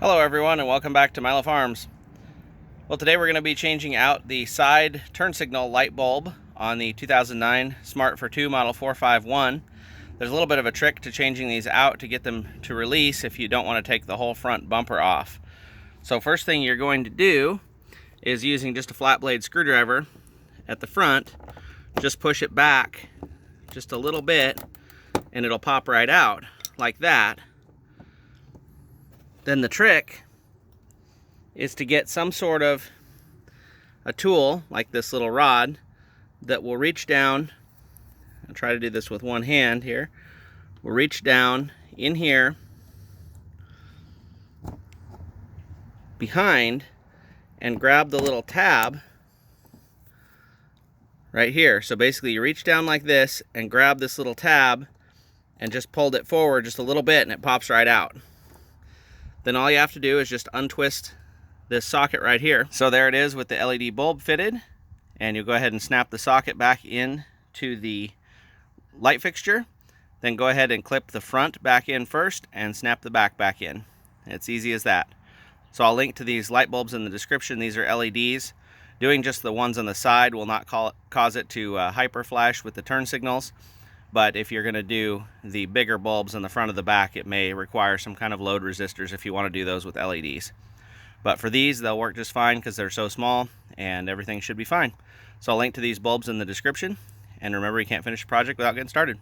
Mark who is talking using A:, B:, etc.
A: Hello everyone and welcome back to Milo Farms. Well, today we're going to be changing out the side turn signal light bulb on the 2009 Smart for 2 model 451. There's a little bit of a trick to changing these out to get them to release if you don't want to take the whole front bumper off. So first thing you're going to do is, using just a flat blade screwdriver at the front, just push it back just a little bit and it'll pop right out like that. Then the trick is to get some sort of a tool like this little rod that will reach down. I'll try to do this with one hand here. We'll reach down in here behind and grab the little tab right here. So basically you reach down like this and grab this little tab and just pulled it forward just a little bit and it pops right out. Then all you have to do is just untwist this socket right here. So there it is with the LED bulb fitted, and you'll go ahead and snap the socket back in to the light fixture. Then go ahead and clip the front back in first and snap the back in. It's easy as that. So I'll link to these light bulbs in the description. These are LEDs. Doing just the ones on the side will not cause it to hyper flash with the turn signals. But if you're going to do the bigger bulbs in the front of the back, it may require some kind of load resistors if you want to do those with LEDs. But for these, they'll work just fine because they're so small and everything should be fine. So I'll link to these bulbs in the description. And remember, you can't finish a project without getting started.